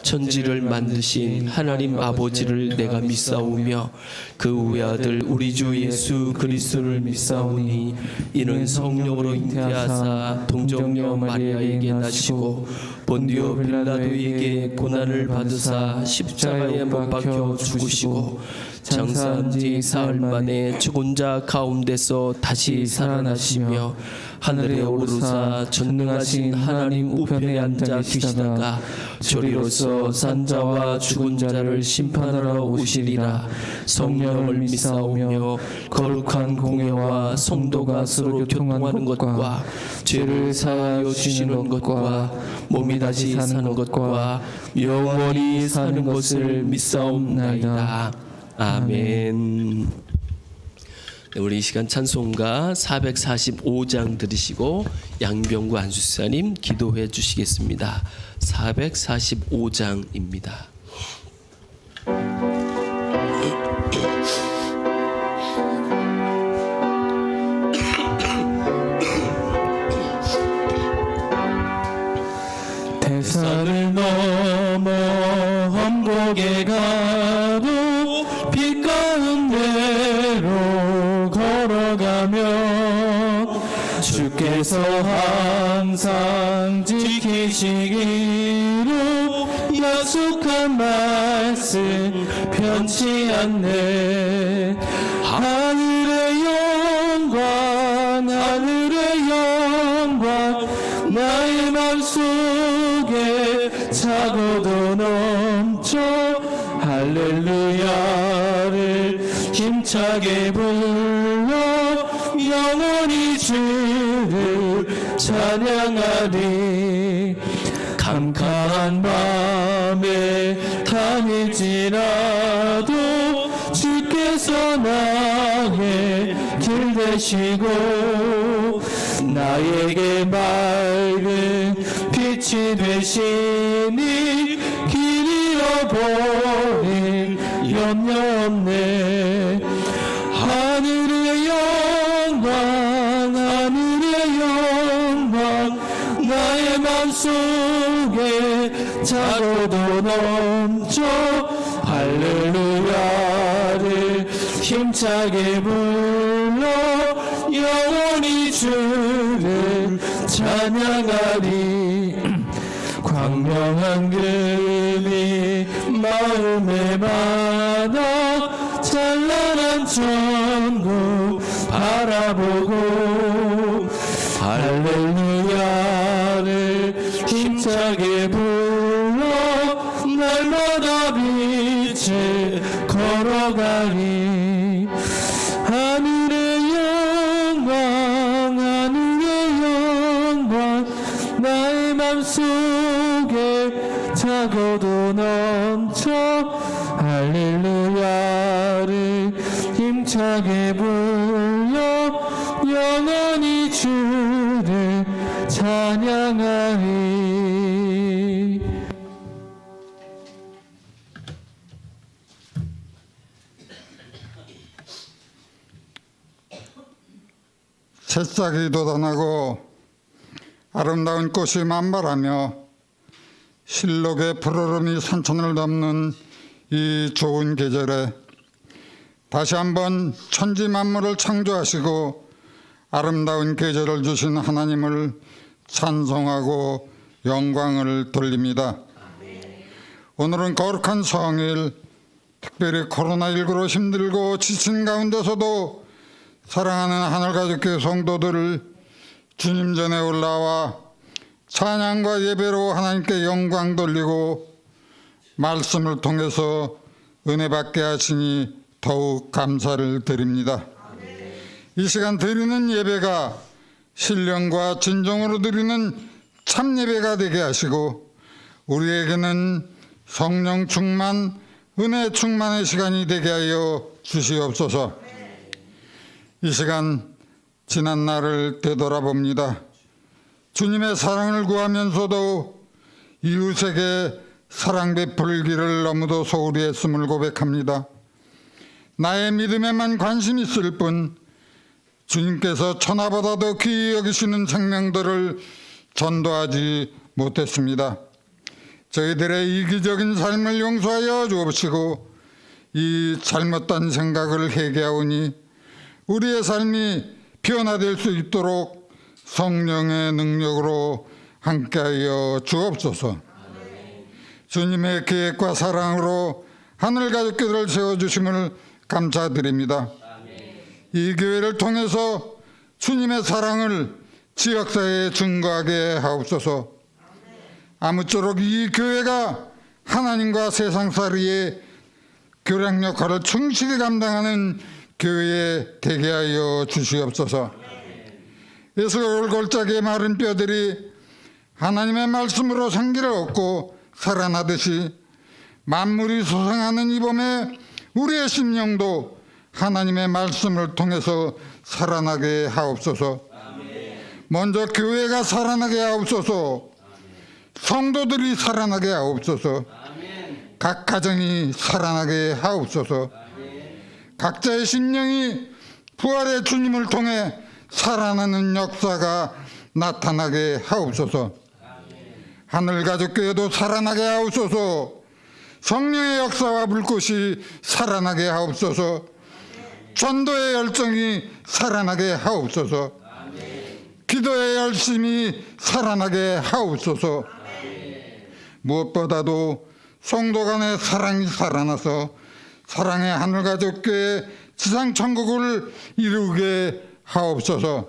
천지를 만드신 하나님 아버지를 내가 믿사오며 그 외아들 우리 주 예수 그리스도를 믿사오니 이는 성령으로 잉태하사 동정녀 마리아에게 나시고 본디오 빌라도에게 고난을 받으사 십자가에 못 박혀 죽으시고 장사한 지 사흘 만에 죽은 자 가운데서 다시 살아나시며 하늘에 오르사 전능하신 하나님 우편에 앉아 계시다가 저리로서 산자와 죽은 자를 심판하러 오시리라. 성령을 믿사오며 거룩한 공회와 성도가 서로 교통하는 것과 죄를 사하여 주시는 것과 몸이 다시 사는 것과 영원히 사는 것을 믿사옵나이다. 아멘. 네, 우리 이 시간 찬송가 445장 들으시고 양병구 안수사님 기도해 주시겠습니다. 445장입니다. 대산을 넘어 험곡에 가도 빛 가운데로 걸어가며 주께서 항상 지키시기로 약속한 말씀 변치 않네. 하늘의 영광 하늘의 영광 나의 맘속에 차고도 넘쳐 할렐루야를 힘차게 불러 영원히 주를 찬양하리. 캄캄한 밤에 다닐지라도 주께서 나의 길 되시고 나에게 맑은 빛이 되시니 길 잃어버릴 염려 없네. 하늘의 영광 하늘의 영광 나의 맘속에 차고도 넘쳐 할렐루야를 힘차게 불러 영원히 주를 찬양하리. 광명한 금이 마음에 많아 찬란한 천국 바라보고 할렐루야를 힘차게 불러 날마다 빛에 걸어가리. 하늘의 영광 하늘의 영광 나의 맘속에 차고도 넘쳐 할렐루야를 힘차게 불러 영원히 주를 찬양하리. 새싹이 돋아나고 아름다운 꽃이 만발하며 실록의 푸르름이 산천을 덮는 이 좋은 계절에 다시 한번 천지 만물을 창조하시고 아름다운 계절을 주신 하나님을 찬송하고 영광을 돌립니다. 오늘은 거룩한 성일, 특별히 코로나19로 힘들고 지친 가운데서도 사랑하는 하늘가족교회 성도들을 주님 전에 올라와 찬양과 예배로 하나님께 영광 돌리고 말씀을 통해서 은혜 받게 하시니 더욱 감사를 드립니다. 이 시간 드리는 예배가 신령과 진정으로 드리는 참 예배가 되게 하시고 우리에게는 성령 충만, 은혜 충만의 시간이 되게 하여 주시옵소서. 이 시간 지난 날을 되돌아봅니다. 주님의 사랑을 구하면서도 이웃에게 사랑 베풀기를 너무도 소홀히 했음을 고백합니다. 나의 믿음에만 관심 있을 뿐 주님께서 천하보다 더 귀히 여기시는 생명들을 전도하지 못했습니다. 저희들의 이기적인 삶을 용서하여 주옵시고 이 잘못된 생각을 회개하오니 우리의 삶이 변화될 수 있도록 성령의 능력으로 함께하여 주옵소서. 주님의 계획과 사랑으로 하늘가족교회를 세워주심을 감사드립니다. 이 교회를 통해서 주님의 사랑을 지역사회에 증거하게 하옵소서. 아무쪼록 이 교회가 하나님과 세상살이의 교량 역할을 충실히 감당하는 교회에 되게 하여 주시옵소서. 예수의 골짜기의 마른 뼈들이 하나님의 말씀으로 생기를 얻고 살아나듯이 만물이 소생하는 이 봄에 우리의 심령도 하나님의 말씀을 통해서 살아나게 하옵소서. 먼저 교회가 살아나게 하옵소서. 성도들이 살아나게 하옵소서. 각 가정이 살아나게 하옵소서. 각자의 심령이 부활의 주님을 통해 살아나는 역사가 나타나게 하옵소서. 하늘가족교회도 살아나게 하옵소서. 성령의 역사와 불꽃이 살아나게 하옵소서. 전도의 열정이 살아나게 하옵소서. 기도의 열심이 살아나게 하옵소서. 무엇보다도 성도 간의 사랑이 살아나서 사랑의 하늘가족교회 지상천국을 이루게 하옵소서.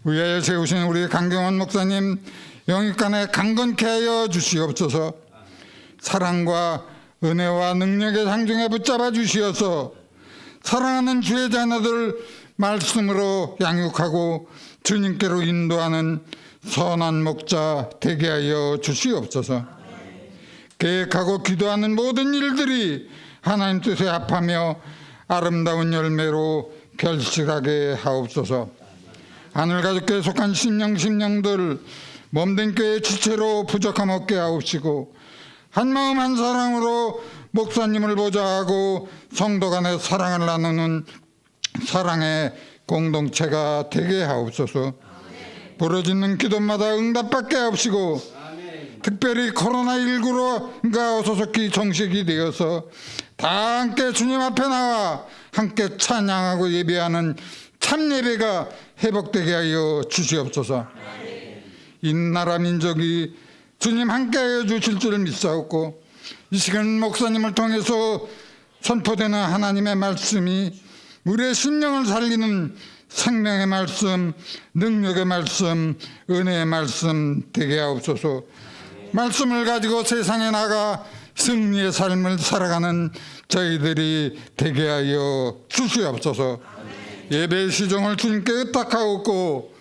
위하여 세우신 우리 강경원 목사님 영육간에 강건케 하여 주시옵소서. 사랑과 은혜와 능력의 상중에 붙잡아 주시어서 사랑하는 주의 자녀들 말씀으로 양육하고 주님께로 인도하는 선한 목자 되게 하여 주시옵소서. 계획하고 기도하는 모든 일들이 하나님 뜻에 합하며 아름다운 열매로 결실하게 하옵소서. 하늘가족교회에 속한 심령들 몸된 교회 지체로 부족함 없게 하옵시고 한마음 한사랑으로 목사님을 보좌하고 성도 간의 사랑을 나누는 사랑의 공동체가 되게 하옵소서. 부르짖는 기도마다 응답받게 하옵시고 특별히 코로나19가 어서속히 정식이 되어서 다 함께 주님 앞에 나와 함께 찬양하고 예배하는 참예배가 회복되게 하여 주시옵소서. 이 나라 민족이 주님 함께하여 주실 줄 믿사옵고 이 시간 목사님을 통해서 선포되는 하나님의 말씀이 우리의 심령을 살리는 생명의 말씀, 능력의 말씀, 은혜의 말씀 되게 하옵소서. 말씀을 가지고 세상에 나가 승리의 삶을 살아가는 저희들이 되게 하여 주시옵소서. 예배의 시종을 주님께 의탁하옵고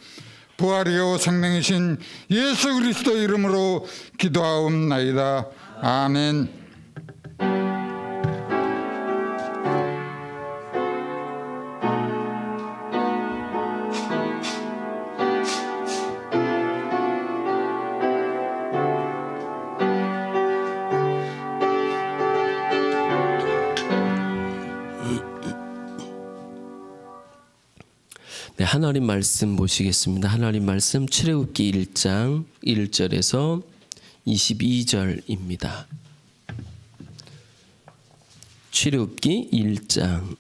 부활이요 생명이신 예수 그리스도 이름으로 기도하옵나이다. 아멘. 네, 하나님 말씀 보시겠습니다. 하나님 말씀 출애굽기 1장 1절에서 22절입니다. 출애굽기 1장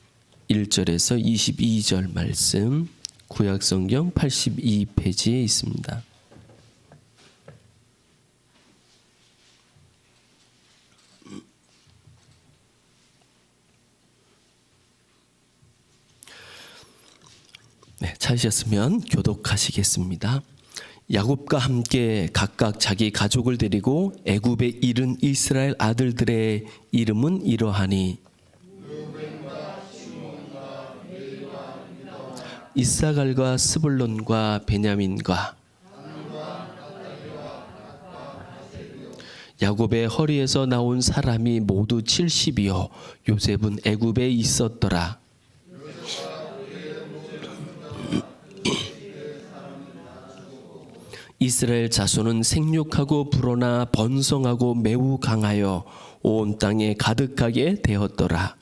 1절에서 22절 말씀 구약성경 82페이지에 있습니다. 네, 찾으셨으면 교독하시겠습니다. 야곱과 함께 각각 자기 가족을 데리고 애굽에 이른 이스라엘 아들들의 이름은 이러하니 이사갈과 스불론과 베냐민과 야곱의 허리에서 나온 사람이 모두 70이요 요셉은 애굽에 있었더라. 이스라엘 자손은 생육하고 불어나 번성하고 매우 강하여 온 땅에 가득하게 되었더라.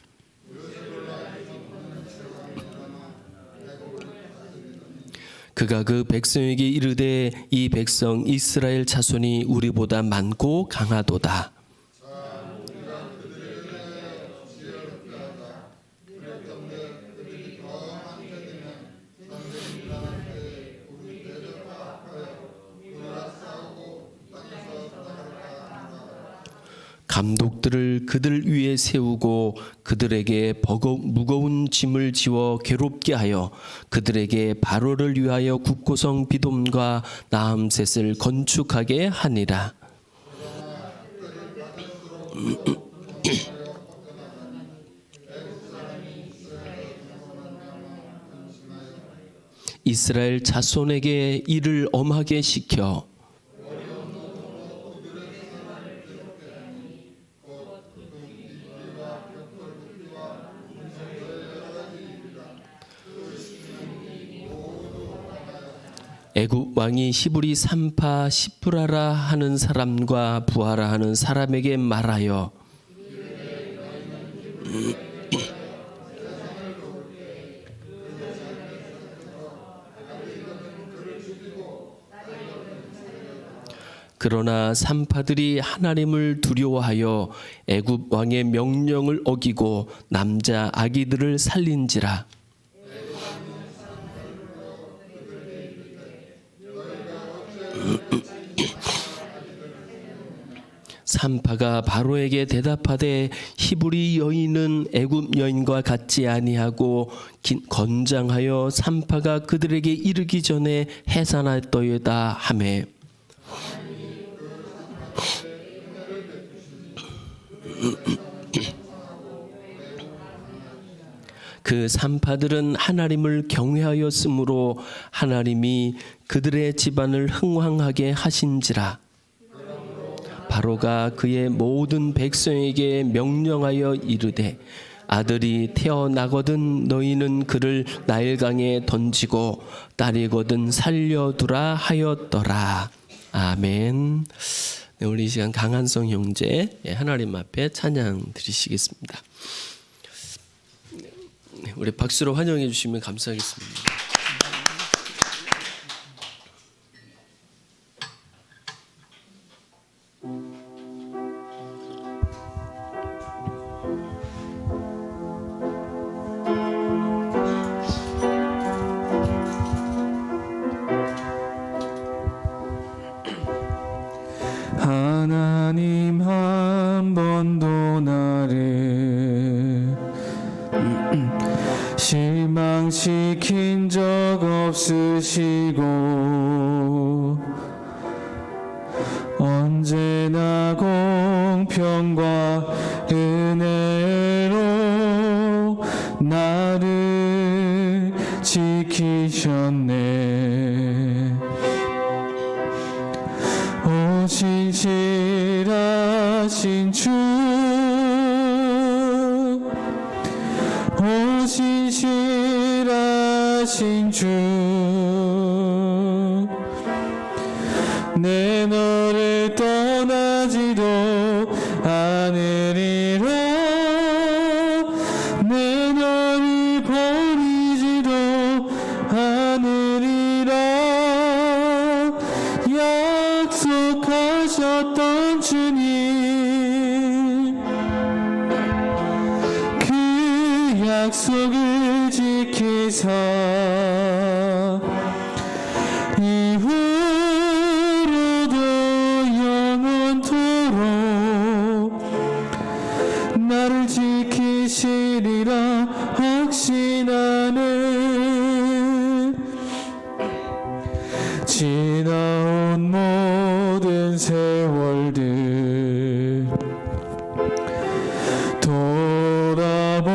그가 그 백성에게 이르되 이 백성 이스라엘 자손이 우리보다 많고 강하도다. 감독들을 그들 위에 세우고 그들에게 무거운 짐을 지워 괴롭게 하여 그들에게 바로를 위하여 국고성 비돔과 나암셋을 건축하게 하니라. 이스라엘 자손에게 이를 엄하게 시켜 애굽 왕이 히브리 산파 시프라라 하는 사람과 부하라 하는 사람에게 말하여 그러나 산파들이 하나님을 두려워하여 애굽 왕의 명령을 어기고 남자 아기들을 살린지라. 산파가 바로에게 대답하되 히브리 여인은 애굽 여인과 같지 아니하고 건장하여 산파가 그들에게 이르기 전에 해산하였더이다 하매 그 산파들은 하나님을 경외하였으므로 하나님이 그들의 집안을 흥왕하게 하신지라. 바로가 그의 모든 백성에게 명령하여 이르되 아들이 태어나거든 너희는 그를 나일강에 던지고 딸이거든 살려두라 하였더라. 아멘. 네, 우리 이 시간 강한성 형제 하나님 앞에 찬양 드리시겠습니다. 네, 우리 박수로 환영해 주시면 감사하겠습니다. 하나님 한 번도 나를 실망시킨 적 없으시고 언제나 공평과 은혜로 나를 지키셨네. 오 신실하신 주, 오 신실하신 주, 내 너를 떠나지도 않으리라. 내 너를 버리지도 않으리라. 약속하셨던 주님, 그 약속을 지키사 이후로도 영원토록 나를 지키시리라 확신하는 지나온 모든 세월들 돌아보아도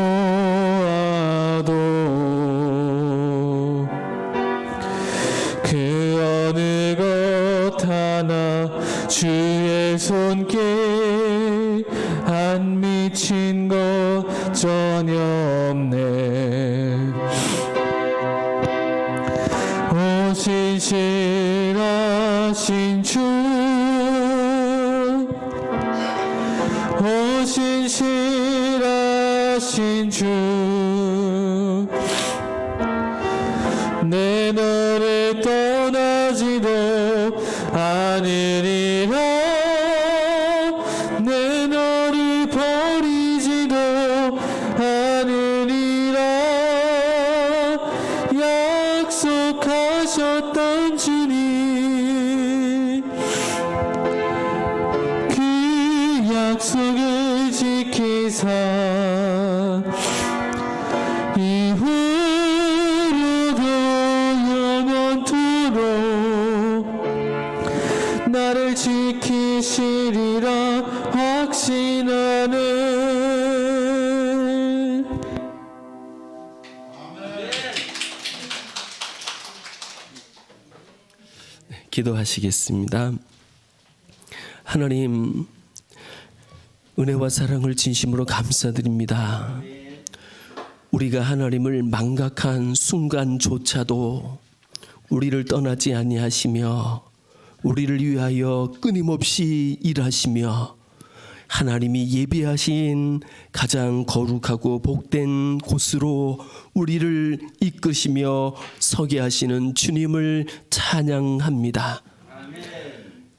그 어느 것 하나 주의 손길 안 미친 것 전혀 없네. 오 신실하신 주, 오 신실하신 주, 내 너를 내 떠나지도 않으리라. 내 너를 버리지도 않으리라. 약속하셨던 주님, 그 약속을 지키사 이후로도 영원토록 나를 지키시리라 확신하네. 기도하시겠습니다. 하나님, 은혜와 사랑을 진심으로 감사드립니다. 우리가 하나님을 망각한 순간조차도 우리를 떠나지 아니하시며 우리를 위하여 끊임없이 일하시며 하나님이 예비하신 가장 거룩하고 복된 곳으로 우리를 이끄시며 서게 하시는 주님을 찬양합니다.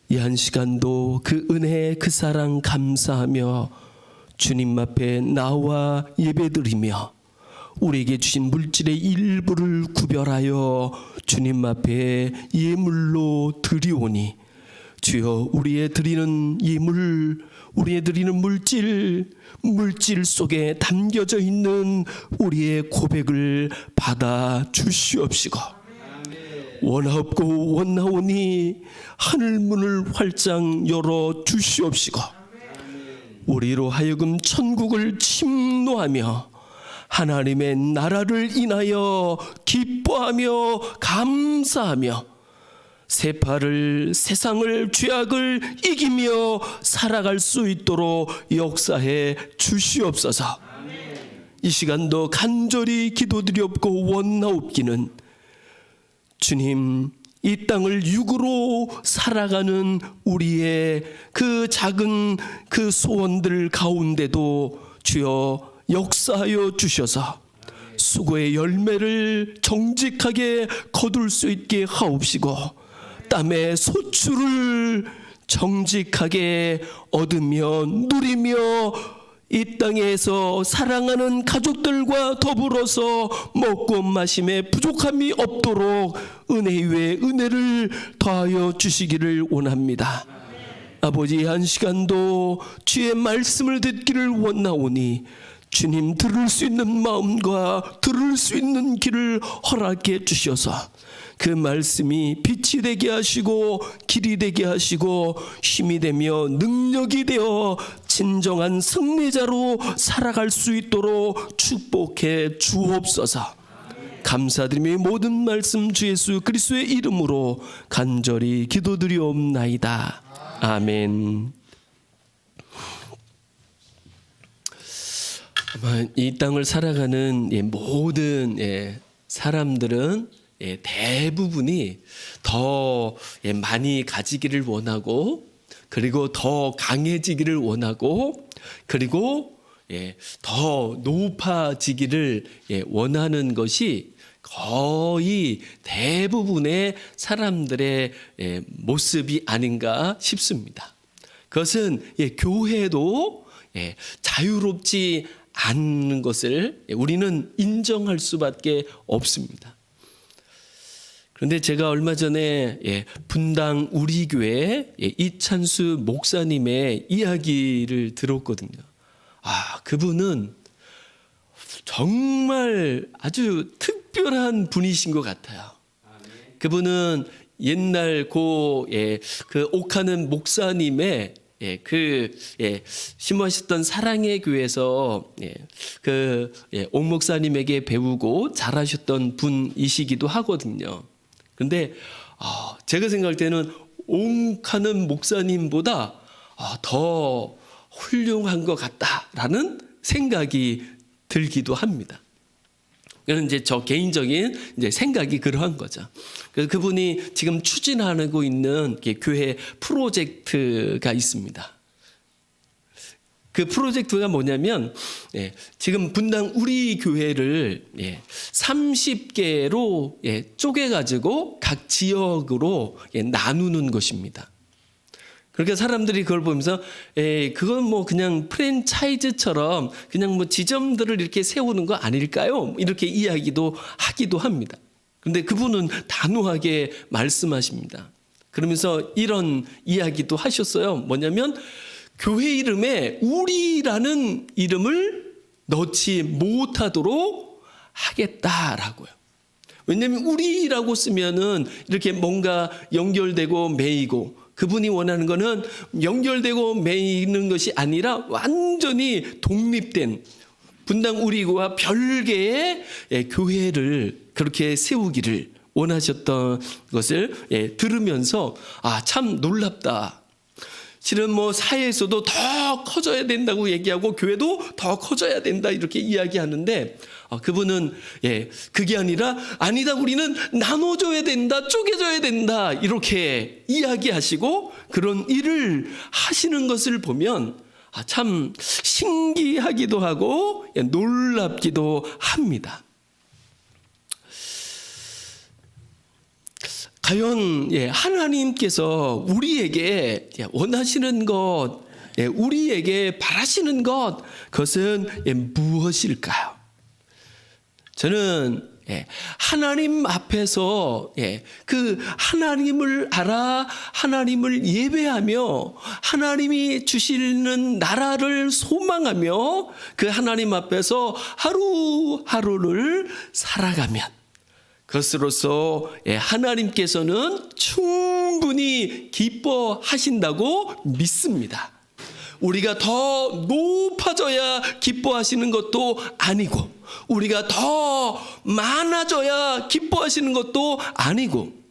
이 한 시간도 그 은혜, 그 사랑 감사하며 주님 앞에 나와 예배드리며 우리에게 주신 물질의 일부를 구별하여 주님 앞에 예물로 드리오니 주여, 우리의 드리는 예물, 우리의 드리는 물질 속에 담겨져 있는 우리의 고백을 받아 주시옵시고, 원하옵고 원하오니 하늘문을 활짝 열어 주시옵시고, 우리로 하여금 천국을 침노하며 하나님의 나라를 인하여 기뻐하며 감사하며 세상을 죄악을 이기며 살아갈 수 있도록 역사해 주시옵소서. 이 시간도 간절히 기도드리옵고 원하옵기는 주님, 이 땅을 육으로 살아가는 우리의 그 작은 그 소원들 가운데도 주여 역사하여 주셔서 수고의 열매를 정직하게 거둘 수 있게 하옵시고, 땀의 소출을 정직하게 얻으며 누리며 이 땅에서 사랑하는 가족들과 더불어서 먹고 마심에 부족함이 없도록 은혜 위에 은혜를 더하여 주시기를 원합니다. 아버지, 한 시간도 주의 말씀을 듣기를 원하오니 주님, 들을 수 있는 마음과 들을 수 있는 길을 허락해 주셔서 그 말씀이 빛이 되게 하시고 길이 되게 하시고 힘이 되며 능력이 되어 진정한 승리자로 살아갈 수 있도록 축복해 주옵소서. 감사드리며 모든 말씀 주 예수 그리스도의 이름으로 간절히 기도드리옵나이다. 아멘. 이 땅을 살아가는 모든 사람들은 대부분이 더 많이 가지기를 원하고, 그리고 더 강해지기를 원하고, 그리고 더 높아지기를 원하는 것이 거의 대부분의 사람들의 모습이 아닌가 싶습니다. 그것은 교회도 자유롭지 않는 것을 우리는 인정할 수밖에 없습니다. 그런데 제가 얼마 전에 분당 우리 교회 이찬수 목사님의 이야기를 들었거든요. 그분은 정말 아주 특별한 분이신 것 같아요. 그분은 옛날 그 옥하는 목사님의 심으셨던 사랑의 교회에서 옥 목사님에게 배우고 자라셨던 분이시기도 하거든요. 그런데 제가 생각할 때는 옥하는 목사님보다 더 훌륭한 것 같다라는 생각이 들기도 합니다. 이건 이제 저 개인적인 생각이 그러한 거죠. 그래서 그분이 지금 추진하고 있는 교회 프로젝트가 있습니다. 그 프로젝트가 뭐냐면 지금 분당 우리 교회를 30개로 쪼개가지고 각 지역으로 나누는 것입니다. 그러니까 사람들이 그걸 보면서 그건 뭐 그냥 프랜차이즈처럼 그냥 뭐 지점들을 이렇게 세우는 거 아닐까요? 이렇게 이야기도 하기도 합니다. 그런데 그분은 단호하게 말씀하십니다. 그러면서 이런 이야기도 하셨어요. 뭐냐면 교회 이름에 우리라는 이름을 넣지 못하도록 하겠다라고요. 왜냐하면 우리라고 쓰면은 이렇게 뭔가 연결되고 매이고, 그분이 원하는 거는 연결되고 매이는 것이 아니라 완전히 독립된 분당 우리교와 별개의 교회를 그렇게 세우기를 원하셨던 것을 들으면서 참 놀랍다. 실은 뭐 사회에서도 더 커져야 된다고 얘기하고 교회도 더 커져야 된다 이렇게 이야기하는데, 그분은 그게 아니다 우리는 나눠져야 된다, 쪼개져야 된다 이렇게 이야기하시고 그런 일을 하시는 것을 보면 참 신기하기도 하고 놀랍기도 합니다. 과연 하나님께서 우리에게 원하시는 것, 우리에게 바라시는 것, 그것은 무엇일까요? 저는 하나님 앞에서 그 하나님을 알아 하나님을 예배하며 하나님이 주시는 나라를 소망하며 그 하나님 앞에서 하루하루를 살아가면 그것으로서 하나님께서는 충분히 기뻐하신다고 믿습니다. 우리가 더 높아져야 기뻐하시는 것도 아니고, 우리가 더 많아져야 기뻐하시는 것도 아니고,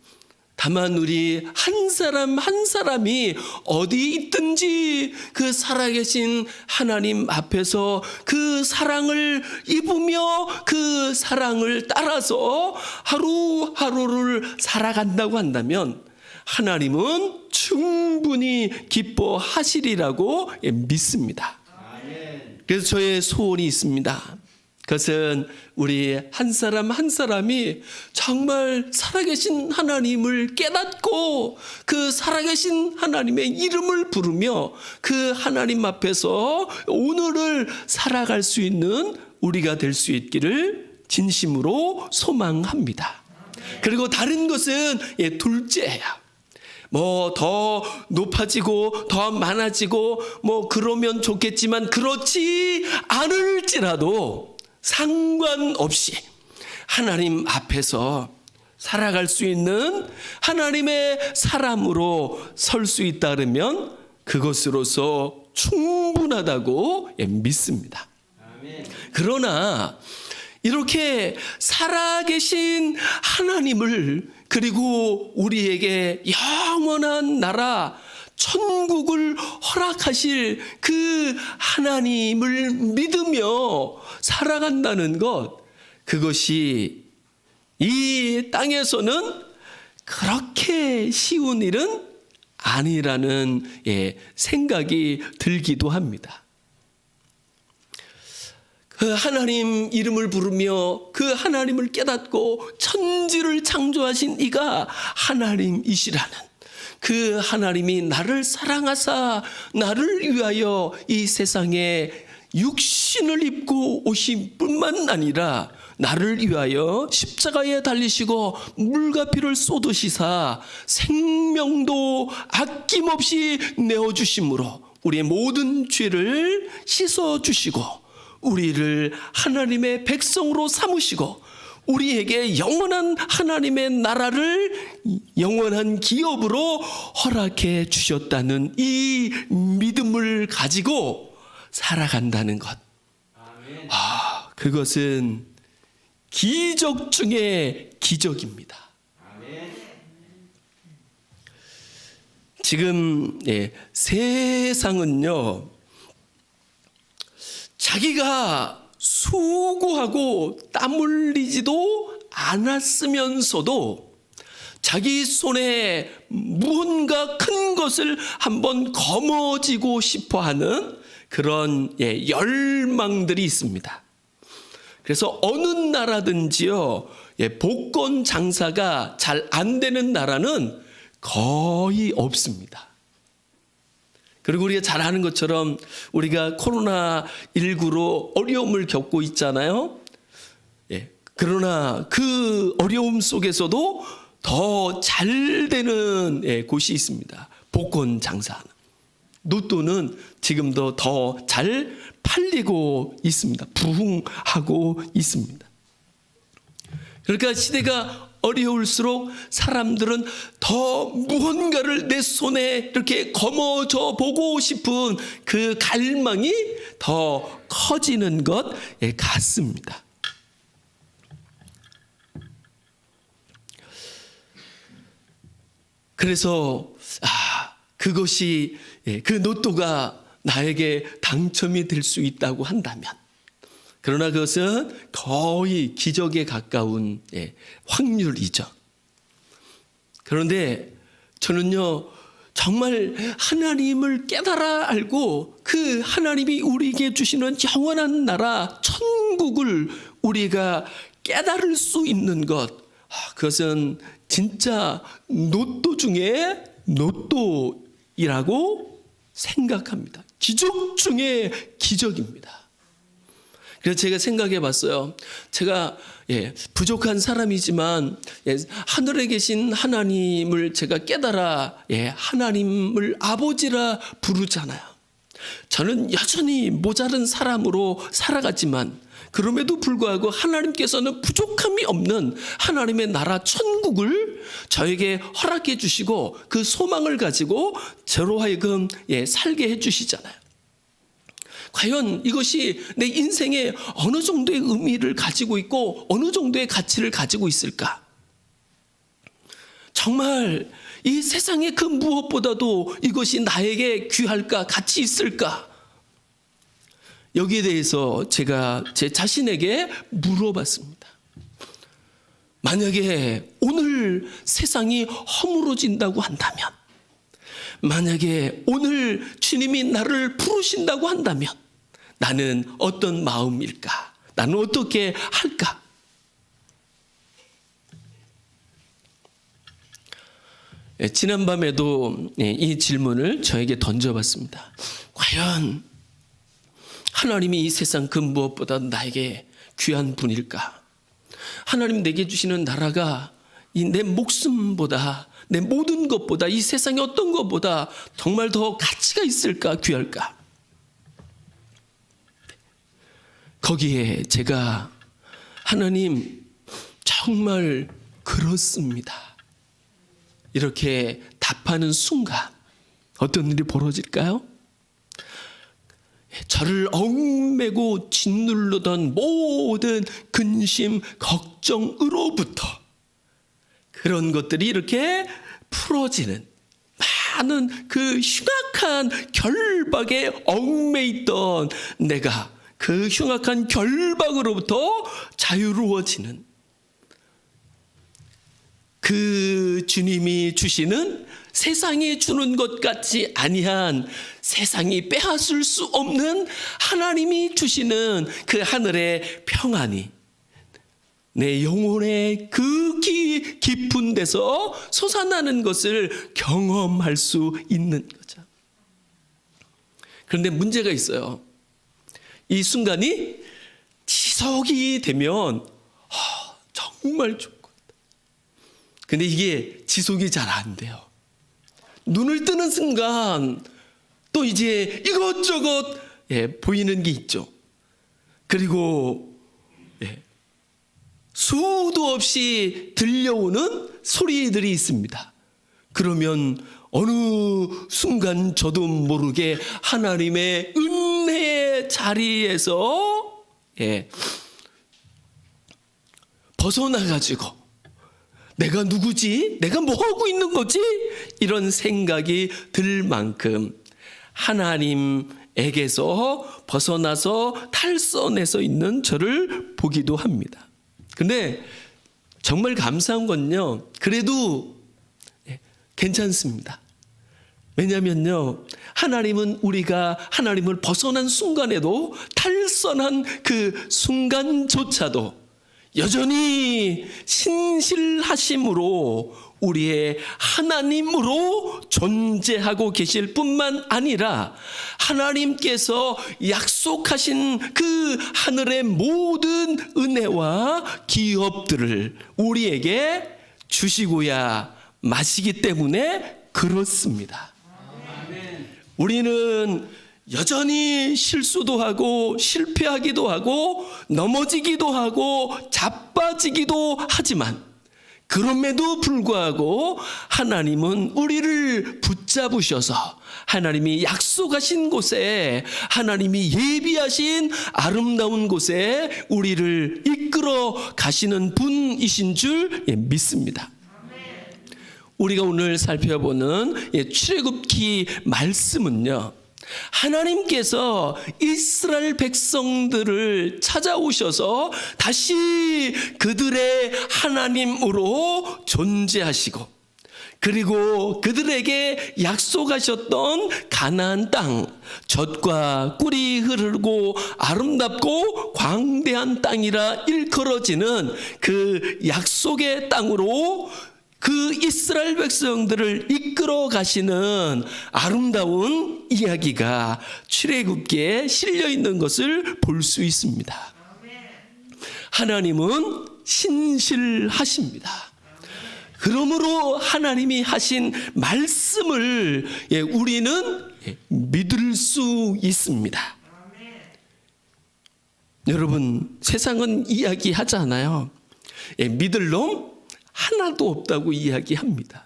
다만 우리 한 사람 한 사람이 어디 있든지 그 살아계신 하나님 앞에서 그 사랑을 입으며 그 사랑을 따라서 하루하루를 살아간다고 한다면 하나님은 충분히 기뻐하시리라고 믿습니다. 그래서 저의 소원이 있습니다. 그것은 우리 한 사람 한 사람이 정말 살아계신 하나님을 깨닫고 그 살아계신 하나님의 이름을 부르며 그 하나님 앞에서 오늘을 살아갈 수 있는 우리가 될 수 있기를 진심으로 소망합니다. 그리고 다른 것은 둘째야. 뭐 더 높아지고 더 많아지고 뭐 그러면 좋겠지만 그렇지 않을지라도 상관없이 하나님 앞에서 살아갈 수 있는 하나님의 사람으로 설 수 있다 그러면 그것으로서 충분하다고 믿습니다. 그러나 이렇게 살아계신 하나님을, 그리고 우리에게 영원한 나라 천국을 허락하실 그 하나님을 믿으며 살아간다는 것, 그것이 이 땅에서는 그렇게 쉬운 일은 아니라는 생각이 들기도 합니다. 그 하나님 이름을 부르며 그 하나님을 깨닫고 천지를 창조하신 이가 하나님이시라는 그 하나님이 나를 사랑하사 나를 위하여 이 세상에 육신을 입고 오신 뿐만 아니라 나를 위하여 십자가에 달리시고 물과 피를 쏟으시사 생명도 아낌없이 내어주심으로 우리의 모든 죄를 씻어주시고 우리를 하나님의 백성으로 삼으시고 우리에게 영원한 하나님의 나라를 영원한 기업으로 허락해 주셨다는 이 믿음을 가지고 살아간다는 것. 그것은 기적 중에 기적입니다. 지금 세상은요, 자기가 수고하고 땀 흘리지도 않았으면서도 자기 손에 무언가 큰 것을 한번 거머쥐고 싶어하는 그런 열망들이 있습니다. 그래서 어느 나라든지요, 복권 장사가 잘 안 되는 나라는 거의 없습니다. 그리고 우리가 잘 아는 것처럼 우리가 코로나19로 어려움을 겪고 있잖아요. 그러나 그 어려움 속에서도 더 잘 되는 곳이 있습니다. 복권 장사하는. 로또는 지금도 더 잘 팔리고 있습니다. 부흥하고 있습니다. 그러니까 시대가 어려울수록 사람들은 더 무언가를 내 손에 이렇게 거머쥐어 보고 싶은 그 갈망이 더 커지는 것 같습니다. 그래서 그것이 그 로또가 나에게 당첨이 될 수 있다고 한다면, 그러나 그것은 거의 기적에 가까운 확률이죠. 그런데 저는요, 정말 하나님을 깨달아 알고 그 하나님이 우리에게 주시는 영원한 나라 천국을 우리가 깨달을 수 있는 것, 그것은 진짜 로또 중에 로또이라고 생각합니다. 기적 중에 기적입니다. 그래서 제가 생각해 봤어요. 제가 부족한 사람이지만 하늘에 계신 하나님을 제가 깨달아 하나님을 아버지라 부르잖아요. 저는 여전히 모자른 사람으로 살아갔지만 그럼에도 불구하고 하나님께서는 부족함이 없는 하나님의 나라 천국을 저에게 허락해 주시고 그 소망을 가지고 저로 하여금 살게 해 주시잖아요. 과연 이것이 내 인생에 어느 정도의 의미를 가지고 있고 어느 정도의 가치를 가지고 있을까? 정말 이 세상의 그 무엇보다도 이것이 나에게 귀할까? 가치 있을까? 여기에 대해서 제가 제 자신에게 물어봤습니다. 만약에 오늘 세상이 허물어진다고 한다면, 만약에 오늘 주님이 나를 부르신다고 한다면 나는 어떤 마음일까? 나는 어떻게 할까? 지난밤에도 이 질문을 저에게 던져봤습니다. 과연 하나님이 이 세상 그 무엇보다 나에게 귀한 분일까? 하나님 내게 주시는 나라가 이 내 목숨보다, 내 모든 것보다, 이 세상의 어떤 것보다 정말 더 가치가 있을까? 귀할까? 거기에 제가 하나님 정말 그렇습니다, 이렇게 답하는 순간 어떤 일이 벌어질까요? 저를 얽매고 짓누르던 모든 근심, 걱정으로부터 그런 것들이 이렇게 풀어지는, 많은 그 흉악한 결박에 얽매있던 내가 그 흉악한 결박으로부터 자유로워지는, 그 주님이 주시는, 세상이 주는 것 같지 아니한, 세상이 빼앗을 수 없는 하나님이 주시는 그 하늘의 평안이 내 영혼의 그 깊은 데서 솟아나는 것을 경험할 수 있는 거죠. 그런데 문제가 있어요. 이 순간이 지속이 되면 정말 좋을 것 같아요. 근데 이게 지속이 잘 안 돼요. 눈을 뜨는 순간 또 이제 이것저것 보이는 게 있죠. 그리고 수도 없이 들려오는 소리들이 있습니다. 그러면 어느 순간 저도 모르게 하나님의 은혜의 자리에서 벗어나가지고 내가 누구지? 내가 뭐 하고 있는 거지? 이런 생각이 들 만큼 하나님에게서 벗어나서 탈선해서 있는 저를 보기도 합니다. 근데 정말 감사한 건요, 그래도 괜찮습니다. 왜냐면요, 하나님은 우리가 하나님을 벗어난 순간에도, 탈선한 그 순간조차도 여전히 신실하심으로 우리의 하나님으로 존재하고 계실 뿐만 아니라, 하나님께서 약속하신 그 하늘의 모든 은혜와 기업들을 우리에게 주시고야 마시기 때문에 그렇습니다. 우리는 여전히 실수도 하고 실패하기도 하고 넘어지기도 하고 자빠지기도 하지만, 그럼에도 불구하고 하나님은 우리를 붙잡으셔서 하나님이 약속하신 곳에, 하나님이 예비하신 아름다운 곳에 우리를 이끌어 가시는 분이신 줄 믿습니다. 우리가 오늘 살펴보는 출애굽기 말씀은요, 하나님께서 이스라엘 백성들을 찾아오셔서 다시 그들의 하나님으로 존재하시고, 그리고 그들에게 약속하셨던 가나안 땅, 젖과 꿀이 흐르고 아름답고 광대한 땅이라 일컬어지는 그 약속의 땅으로 그 이스라엘 백성들을 이끌어 가시는 아름다운 이야기가 출애굽기에 실려 있는 것을 볼 수 있습니다. 하나님은 신실하십니다. 그러므로 하나님이 하신 말씀을 우리는 믿을 수 있습니다. 여러분, 세상은 이야기하지 않아요. 믿을 놈 하나도 없다고 이야기합니다.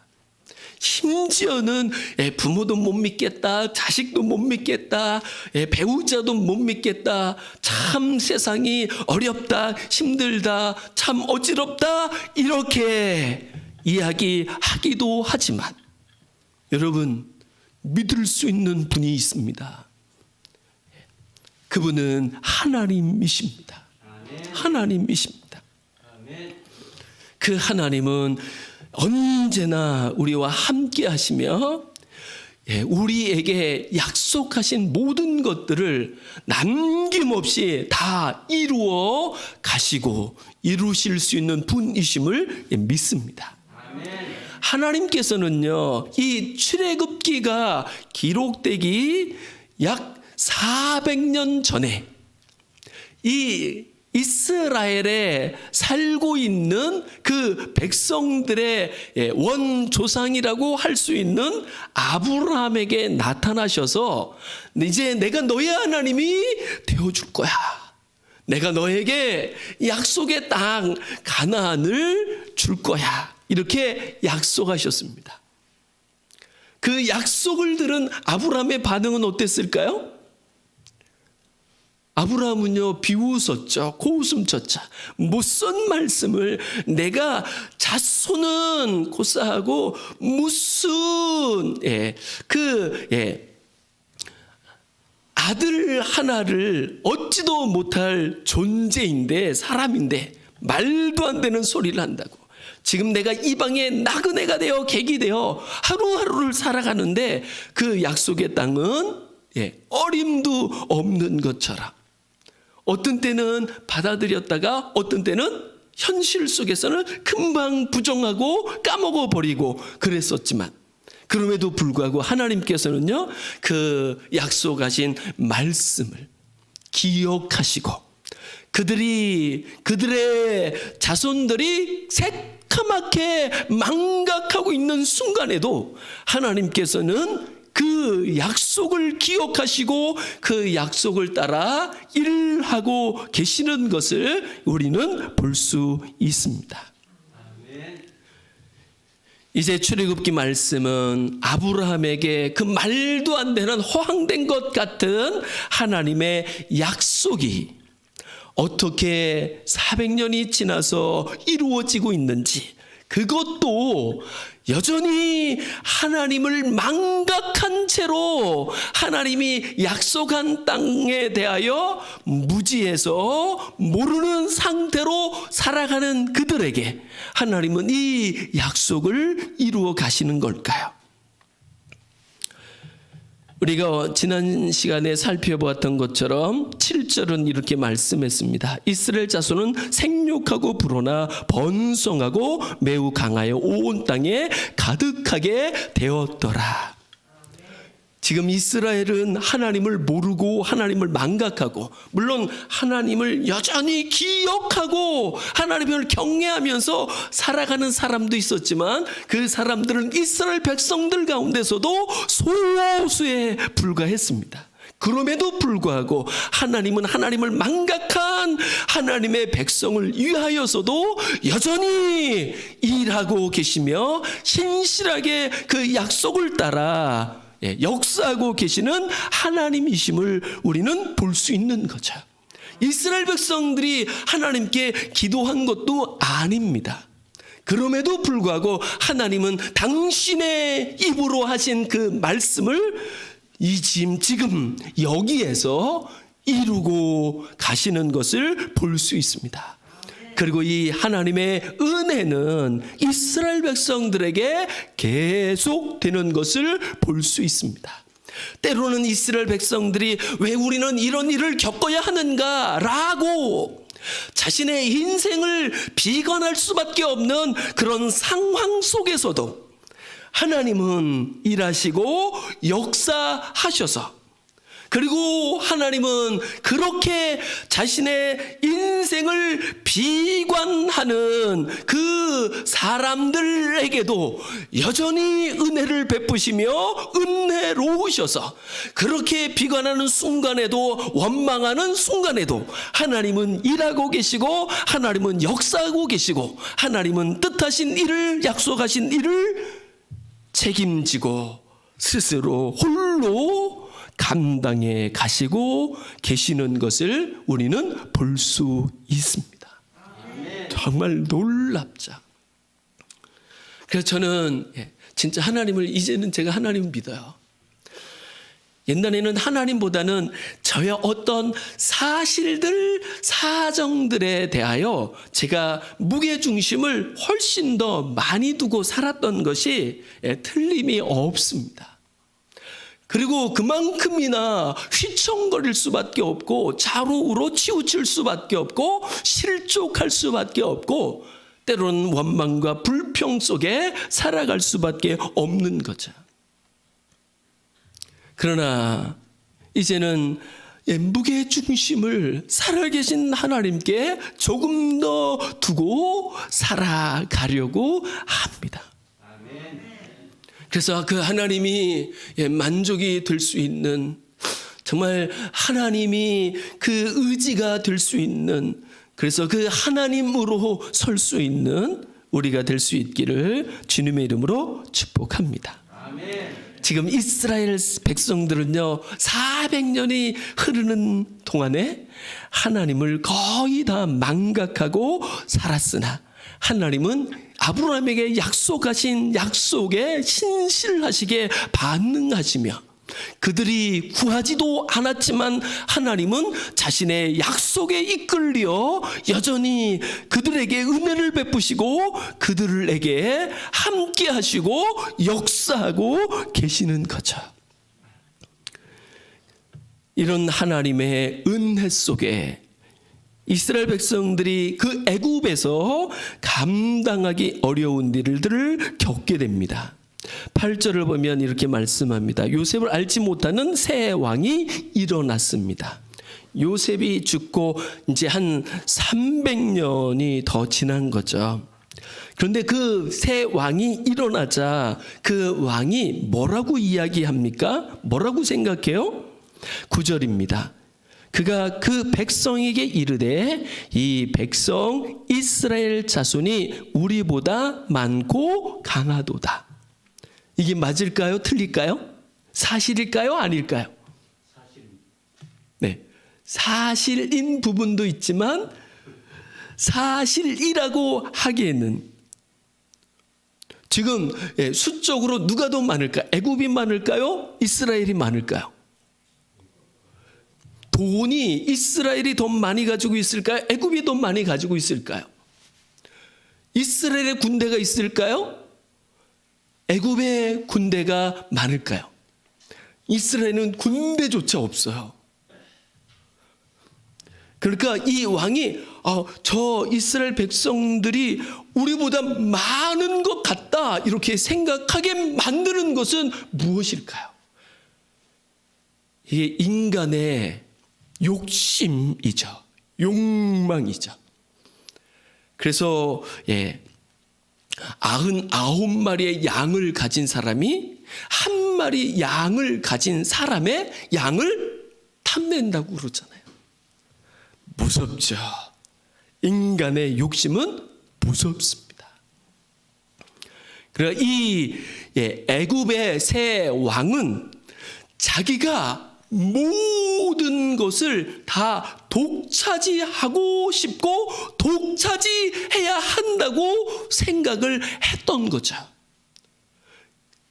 심지어는 부모도 못 믿겠다, 자식도 못 믿겠다, 배우자도 못 믿겠다, 참 세상이 어렵다, 힘들다, 참 어지럽다, 이렇게 이야기하기도 하지만, 여러분, 믿을 수 있는 분이 있습니다. 그분은 하나님이십니다. 하나님이십니다. 그 하나님은 언제나 우리와 함께 하시며 우리에게 약속하신 모든 것들을 남김없이 다 이루어 가시고 이루실 수 있는 분이심을 믿습니다. 하나님께서는요, 이 출애굽기가 기록되기 약 400년 전에 이 이스라엘에 살고 있는 그 백성들의 원조상이라고 할 수 있는 아브라함에게 나타나셔서, 이제 내가 너의 하나님이 되어줄 거야, 내가 너에게 약속의 땅 가나안을 줄 거야, 이렇게 약속하셨습니다. 그 약속을 들은 아브라함의 반응은 어땠을까요? 아브라함은요, 비웃었죠. 고웃음 쳤죠. 무슨 말씀을, 내가 자손은 고사하고 무슨 아들 하나를 얻지도 못할 존재인데, 사람인데 말도 안 되는 소리를 한다고. 지금 내가 이방에 나그네가 되어 객이 되어 하루하루를 살아가는데, 그 약속의 땅은 어림도 없는 것처럼 어떤 때는 받아들였다가 어떤 때는 현실 속에서는 금방 부정하고 까먹어 버리고 그랬었지만, 그럼에도 불구하고 하나님께서는요, 그 약속하신 말씀을 기억하시고, 그들의 자손들이 새까맣게 망각하고 있는 순간에도 하나님께서는 그 약속을 기억하시고 그 약속을 따라 일하고 계시는 것을 우리는 볼 수 있습니다. 이제 출애굽기 말씀은 아브라함에게 그 말도 안 되는 허황된 것 같은 하나님의 약속이 어떻게 400년이 지나서 이루어지고 있는지, 그것도 여전히 하나님을 망각한 채로 하나님이 약속한 땅에 대하여 무지해서 모르는 상태로 살아가는 그들에게 하나님은 이 약속을 이루어 가시는 걸까요? 우리가 지난 시간에 살펴보았던 것처럼 7절은 이렇게 말씀했습니다. 이스라엘 자손은 생육하고 불어나 번성하고 매우 강하여 온 땅에 가득하게 되었더라. 지금 이스라엘은 하나님을 모르고 하나님을 망각하고, 물론 하나님을 여전히 기억하고 하나님을 경외하면서 살아가는 사람도 있었지만 그 사람들은 이스라엘 백성들 가운데서도 소수에 불과했습니다. 그럼에도 불구하고 하나님은 하나님을 망각한 하나님의 백성을 위하여서도 여전히 일하고 계시며 신실하게 그 약속을 따라 역사하고 계시는 하나님이심을 우리는 볼 수 있는 거죠. 이스라엘 백성들이 하나님께 기도한 것도 아닙니다. 그럼에도 불구하고 하나님은 당신의 입으로 하신 그 말씀을 지금 여기에서 이루고 가시는 것을 볼 수 있습니다. 그리고 이 하나님의 은혜는 이스라엘 백성들에게 계속되는 것을 볼 수 있습니다. 때로는 이스라엘 백성들이 왜 우리는 이런 일을 겪어야 하는가라고 자신의 인생을 비관할 수밖에 없는 그런 상황 속에서도 하나님은 일하시고 역사하셔서, 그리고 하나님은 그렇게 자신의 인생을 비관하는 그 사람들에게도 여전히 은혜를 베푸시며 은혜로우셔서, 그렇게 비관하는 순간에도 원망하는 순간에도 하나님은 일하고 계시고 하나님은 역사하고 계시고 하나님은 뜻하신 일을, 약속하신 일을 책임지고 스스로 홀로 감당해 가시고 계시는 것을 우리는 볼 수 있습니다. 정말 놀랍죠. 그래서 저는 진짜 하나님을, 이제는 제가 하나님을 믿어요. 옛날에는 하나님보다는 저의 어떤 사실들, 사정들에 대하여 제가 무게중심을 훨씬 더 많이 두고 살았던 것이 틀림이 없습니다. 그리고 그만큼이나 휘청거릴 수밖에 없고 좌우로 치우칠 수밖에 없고 실족할 수밖에 없고 때로는 원망과 불평 속에 살아갈 수밖에 없는 거죠. 그러나 이제는 무게중심을 살아계신 하나님께 조금 더 두고 살아가려고 합니다. 그래서 그 하나님이 만족이 될 수 있는, 정말 하나님이 그 의지가 될 수 있는, 그래서 그 하나님으로 설 수 있는 우리가 될 수 있기를 주님의 이름으로 축복합니다. 지금 이스라엘 백성들은요 400년이 흐르는 동안에 하나님을 거의 다 망각하고 살았으나 하나님은 아브라함에게 약속하신 약속에 신실하시게 반응하시며, 그들이 구하지도 않았지만 하나님은 자신의 약속에 이끌려 여전히 그들에게 은혜를 베푸시고 그들에게 함께 하시고 역사하고 계시는 거죠. 이런 하나님의 은혜 속에 이스라엘 백성들이 그 애굽에서 감당하기 어려운 일들을 겪게 됩니다. 8절을 보면 이렇게 말씀합니다. 요셉을 알지 못하는 새 왕이 일어났습니다. 요셉이 죽고 이제 한 300년이 더 지난 거죠. 그런데 그 새 왕이 일어나자 그 왕이 뭐라고 이야기합니까? 뭐라고 생각해요? 9절입니다. 그가 그 백성에게 이르되 이 백성 이스라엘 자손이 우리보다 많고 강하도다. 이게 맞을까요? 틀릴까요? 사실일까요? 아닐까요? 네, 사실인 부분도 있지만 사실이라고 하기에는 지금 수적으로 누가 더 많을까? 애굽이 많을까요? 이스라엘이 많을까요? 돈이 이스라엘이 더 많이 가지고 있을까요? 애굽이 더 많이 가지고 있을까요? 이스라엘의 군대가 있을까요? 애굽의 군대가 많을까요? 이스라엘은 군대조차 없어요. 그러니까 이 왕이 저 이스라엘 백성들이 우리보다 많은 것 같다 이렇게 생각하게 만드는 것은 무엇일까요? 이게 인간의 욕심이죠. 욕망이죠. 그래서 99마리의 양을 가진 사람이 한 마리 양을 가진 사람의 양을 탐낸다고 그러잖아요. 무섭죠. 인간의 욕심은 무섭습니다. 그러니까 이 애굽의 새 왕은 자기가 모든 것을 다 독차지하고 싶고 독차지해야 한다고 생각을 했던 거죠.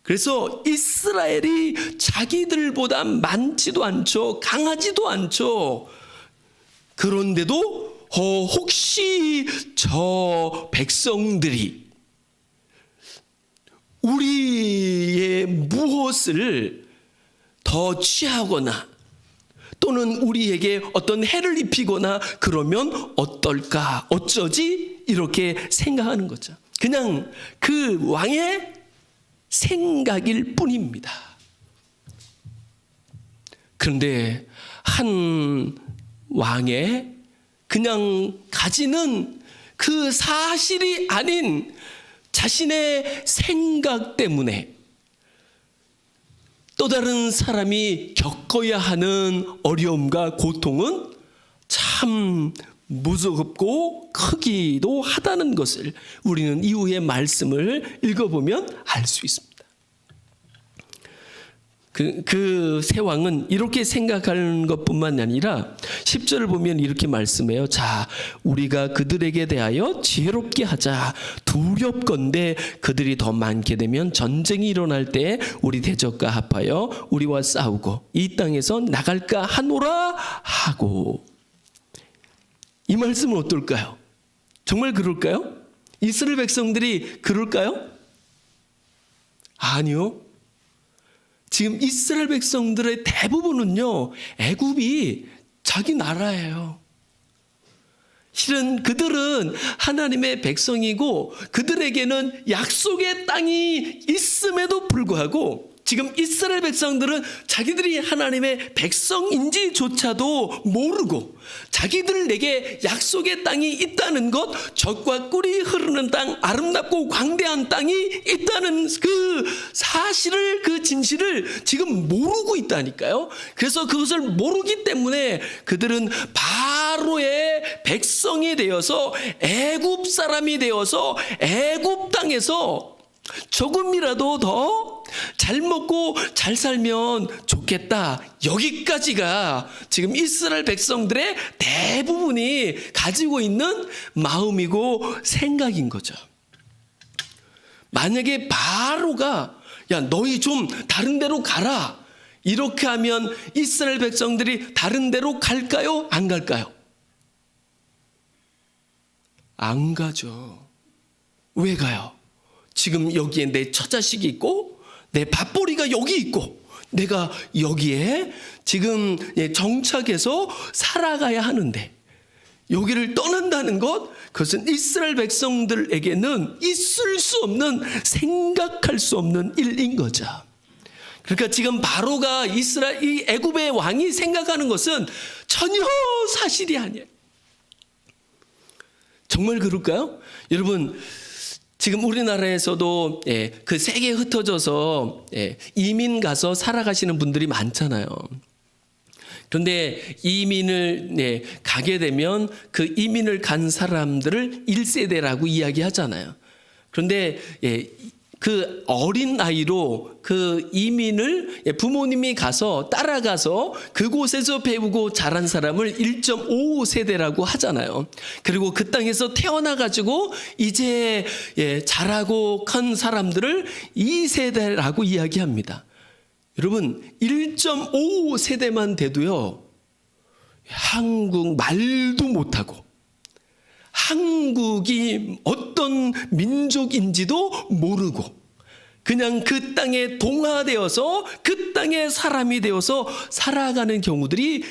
그래서 이스라엘이 자기들보다 많지도 않죠. 강하지도 않죠. 그런데도 혹시 저 백성들이 우리의 무엇을 더 취하거나 또는 우리에게 어떤 해를 입히거나 그러면 어떨까, 어쩌지 이렇게 생각하는 거죠. 그냥 그 왕의 생각일 뿐입니다. 그런데 한 왕의 그냥 가지는 그 사실이 아닌 자신의 생각 때문에 또 다른 사람이 겪어야 하는 어려움과 고통은 참 무섭고 크기도 하다는 것을 우리는 이후의 말씀을 읽어보면 알 수 있습니다. 그 새 왕은 이렇게 생각하는 것뿐만 아니라 10절을 보면 이렇게 말씀해요. 자, 우리가 그들에게 대하여 지혜롭게 하자. 두렵건대 그들이 더 많게 되면 전쟁이 일어날 때 우리 대적과 합하여 우리와 싸우고 이 땅에서 나갈까 하노라 하고. 이 말씀은 어떨까요? 정말 그럴까요? 이스라엘 백성들이 그럴까요? 아니요. 지금 이스라엘 백성들의 대부분은요, 애굽이 자기 나라예요. 실은 그들은 하나님의 백성이고 그들에게는 약속의 땅이 있음에도 불구하고 지금 이스라엘 백성들은 자기들이 하나님의 백성인지조차도 모르고 자기들에게 약속의 땅이 있다는 것, 젖과 꿀이 흐르는 땅, 아름답고 광대한 땅이 있다는 그 사실을, 그 진실을 지금 모르고 있다니까요. 그래서 그것을 모르기 때문에 그들은 바로의 백성이 되어서 애굽 사람이 되어서 애굽 땅에서 조금이라도 더 잘 먹고 잘 살면 좋겠다. 여기까지가 지금 이스라엘 백성들의 대부분이 가지고 있는 마음이고 생각인 거죠. 만약에 바로가 야, 너희 좀 다른 데로 가라. 이렇게 하면 이스라엘 백성들이 다른 데로 갈까요? 안 갈까요? 안 가죠. 왜 가요? 지금 여기에 내 처자식이 있고 내 밥벌이가 여기 있고 내가 여기에 지금 정착해서 살아가야 하는데 여기를 떠난다는 것, 그것은 이스라엘 백성들에게는 있을 수 없는, 생각할 수 없는 일인 거죠. 그러니까 지금 바로가 이 애굽의 왕이 생각하는 것은 전혀 사실이 아니에요. 정말 그럴까요? 여러분, 지금 우리나라에서도 그 세계에 흩어져서 이민 가서 살아가시는 분들이 많잖아요. 그런데 이민을 가게 되면 그 이민을 간 사람들을 1세대라고 이야기하잖아요. 그런데 그 어린 나이로 그 이민을 부모님이 가서 따라가서 그곳에서 배우고 자란 사람을 1.5세대라고 하잖아요. 그리고 그 땅에서 태어나 가지고 이제 자라고 큰 사람들을 2세대라고 이야기합니다. 여러분, 1.5세대만 돼도요, 한국 말도 못하고 한국이 어떤 민족인지도 모르고 그냥 그 땅에 동화되어서 그 땅의 사람이 되어서 살아가는 경우들이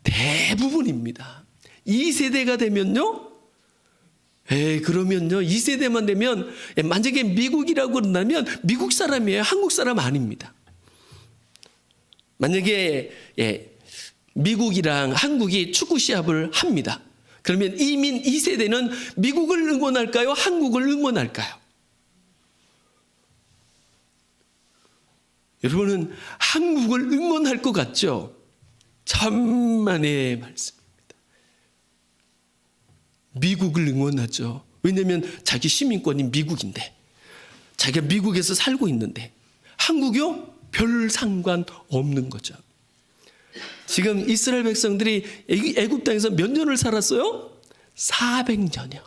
대부분입니다. 2세대가 되면요, 그러면요, 2세대만 되면 만약에 미국이라고 그런다면 미국 사람이에요. 한국 사람 아닙니다. 만약에 미국이랑 한국이 축구 시합을 합니다. 그러면 이민 2세대는 미국을 응원할까요? 한국을 응원할까요? 여러분은 한국을 응원할 것 같죠? 천만의 말씀입니다. 미국을 응원하죠. 왜냐하면 자기 시민권이 미국인데, 자기가 미국에서 살고 있는데, 한국이요? 별 상관 없는 거죠. 지금 이스라엘 백성들이 애굽 땅에서 몇 년을 살았어요? 400년이요.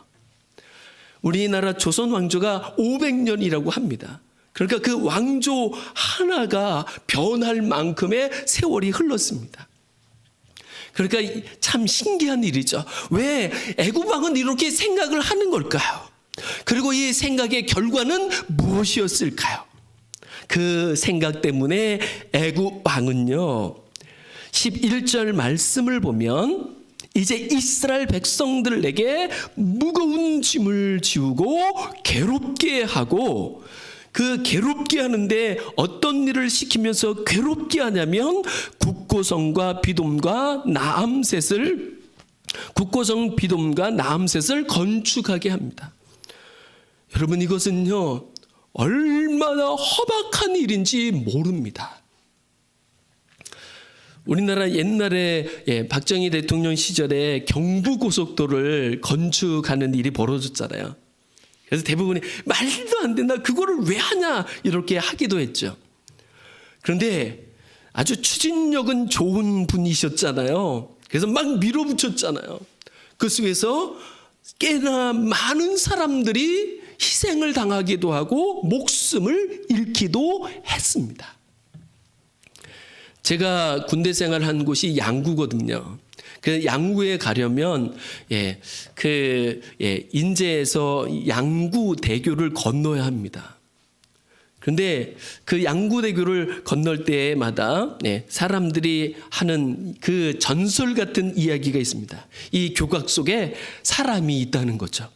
우리나라 조선 왕조가 500년이라고 합니다. 그러니까 그 왕조 하나가 변할 만큼의 세월이 흘렀습니다. 그러니까 참 신기한 일이죠. 왜 애굽 왕은 이렇게 생각을 하는 걸까요? 그리고 이 생각의 결과는 무엇이었을까요? 그 생각 때문에 애굽 왕은요, 11절 말씀을 보면 이제 이스라엘 백성들에게 무거운 짐을 지우고 괴롭게 하고, 그 괴롭게 하는데 어떤 일을 시키면서 괴롭게 하냐면 국고성과 비돔과 나암셋을, 국고성 비돔과 나암셋을 건축하게 합니다. 여러분, 이것은요 얼마나 험악한 일인지 모릅니다. 우리나라 옛날에 박정희 대통령 시절에 경부고속도로를 건축하는 일이 벌어졌잖아요. 그래서 대부분이 말도 안 된다, 그거를 왜 하냐, 이렇게 하기도 했죠. 그런데 아주 추진력은 좋은 분이셨잖아요. 그래서 막 밀어붙였잖아요. 그 속에서 꽤나 많은 사람들이 희생을 당하기도 하고 목숨을 잃기도 했습니다. 제가 군대 생활한 곳이 양구거든요. 그 양구에 가려면 인제에서 양구대교를 건너야 합니다. 그런데 그 양구대교를 건널 때마다 사람들이 하는 그 전설 같은 이야기가 있습니다. 이 교각 속에 사람이 있다는 거죠.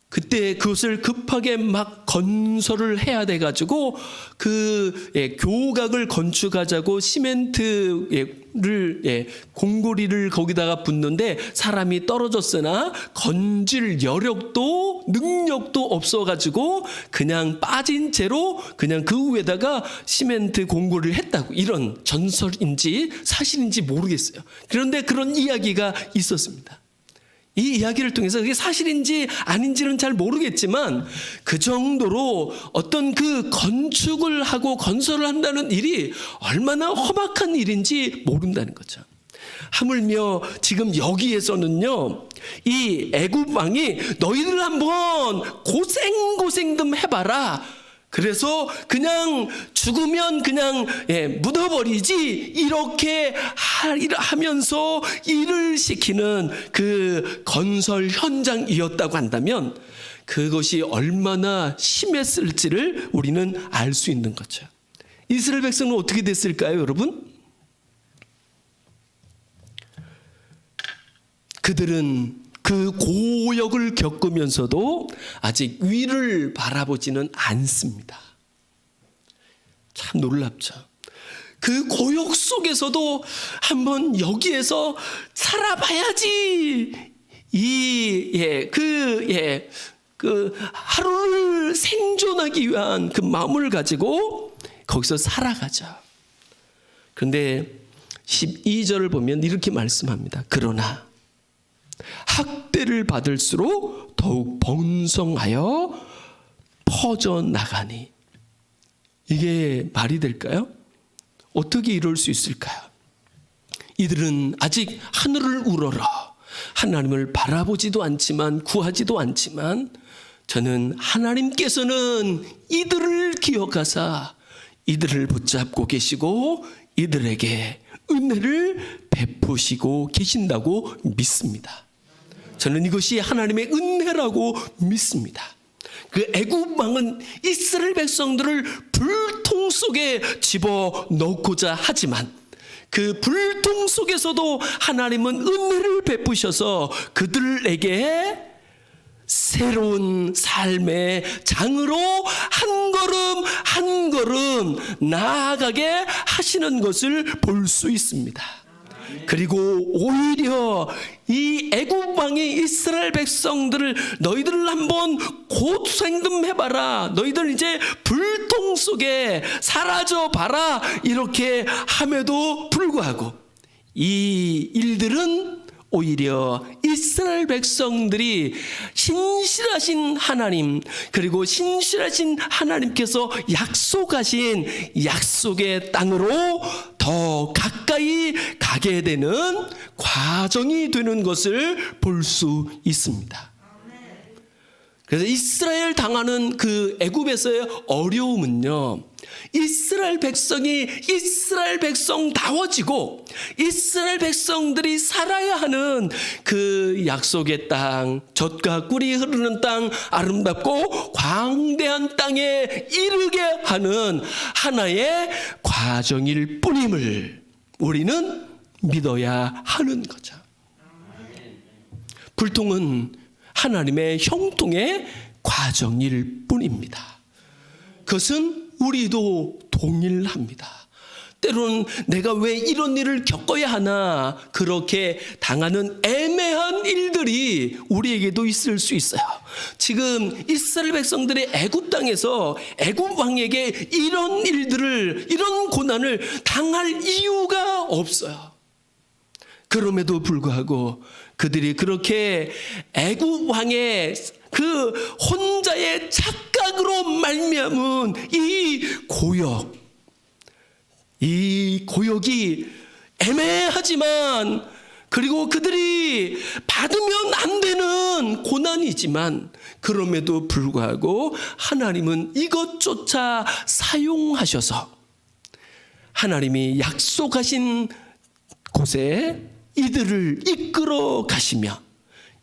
그때 그것을 급하게 막 건설을 해야 돼가지고 그 교각을 건축하자고 시멘트를 공고리를 거기다가 붓는데 사람이 떨어졌으나 건질 여력도 능력도 없어가지고 그냥 빠진 채로 그냥 그 위에다가 시멘트 공고리를 했다고, 이런 전설인지 사실인지 모르겠어요. 그런데 그런 이야기가 있었습니다. 이 이야기를 통해서 그게 사실인지 아닌지는 잘 모르겠지만 그 정도로 어떤 그 건축을 하고 건설을 한다는 일이 얼마나 험악한 일인지 모른다는 거죠. 하물며 지금 여기에서는요, 이 애굽 왕이 너희들 한번 고생 좀 해봐라, 그래서 그냥 죽으면 그냥 묻어버리지, 이렇게 하면서 일을 시키는 그 건설 현장이었다고 한다면 그것이 얼마나 심했을지를 우리는 알 수 있는 거죠. 이스라엘 백성은 어떻게 됐을까요, 여러분? 그들은 그 고역을 겪으면서도 아직 위를 바라보지는 않습니다. 참 놀랍죠. 그 고역 속에서도 한번 여기에서 살아봐야지, 그 하루를 생존하기 위한 그 마음을 가지고 거기서 살아가죠. 그런데 12절을 보면 이렇게 말씀합니다. 그러나 학대를 받을수록 더욱 번성하여 퍼져나가니. 이게 말이 될까요? 어떻게 이럴 수 있을까요? 이들은 아직 하늘을 우러러 하나님을 바라보지도 않지만, 구하지도 않지만, 저는 하나님께서는 이들을 기억하사 이들을 붙잡고 계시고 이들에게 은혜를 베푸시고 계신다고 믿습니다. 저는 이것이 하나님의 은혜라고 믿습니다. 그 애굽 왕은 이스라엘 백성들을 불통 속에 집어넣고자 하지만 그 불통 속에서도 하나님은 은혜를 베푸셔서 그들에게 새로운 삶의 장으로 한 걸음 한 걸음 나아가게 하시는 것을 볼 수 있습니다. 그리고 오히려 이 애굽 왕이 이스라엘 백성들을 너희들 한번 고생dum해봐라, 너희들 이제 불통 속에 사라져 봐라, 이렇게 함에도 불구하고 이 일들은 오히려 이스라엘 백성들이 신실하신 하나님, 그리고 신실하신 하나님께서 약속하신 약속의 땅으로 더 가까이 가게 되는 과정이 되는 것을 볼 수 있습니다. 그래서 이스라엘 당하는 그 애굽에서의 어려움은요, 이스라엘 백성이 이스라엘 백성다워지고 이스라엘 백성들이 살아야 하는 그 약속의 땅, 젖과 꿀이 흐르는 땅, 아름답고 광대한 땅에 이르게 하는 하나의 과정일 뿐임을 우리는 믿어야 하는 거죠. 불통은 하나님의 형통의 과정일 뿐입니다. 그것은 우리도 동일합니다. 때로는 내가 왜 이런 일을 겪어야 하나, 그렇게 당하는 애매한 일들이 우리에게도 있을 수 있어요. 지금 이스라엘 백성들의 애굽 땅에서 애굽 왕에게 이런 일들을, 이런 고난을 당할 이유가 없어요. 그럼에도 불구하고 그들이 그렇게 애굽 왕의 그 혼자의 착각으로 말미암은 이 고역이 애매하지만, 그리고 그들이 받으면 안 되는 고난이지만, 그럼에도 불구하고 하나님은 이것조차 사용하셔서 하나님이 약속하신 곳에 이들을 이끌어 가시며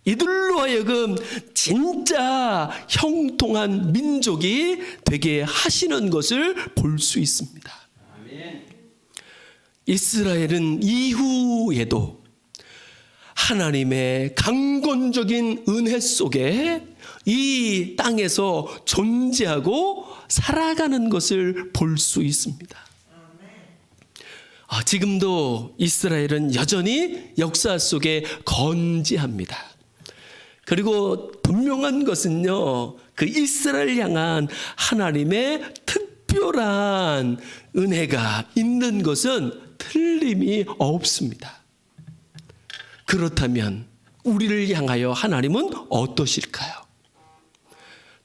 이들로 하여금 진짜 형통한 민족이 되게 하시는 것을 볼 수 있습니다. 이스라엘은 이후에도 하나님의 강권적인 은혜 속에 이 땅에서 존재하고 살아가는 것을 볼 수 있습니다. 지금도 이스라엘은 여전히 역사 속에 건재합니다. 그리고 분명한 것은요, 그 이스라엘 향한 하나님의 특별한 은혜가 있는 것은 틀림이 없습니다. 그렇다면 우리를 향하여 하나님은 어떠실까요?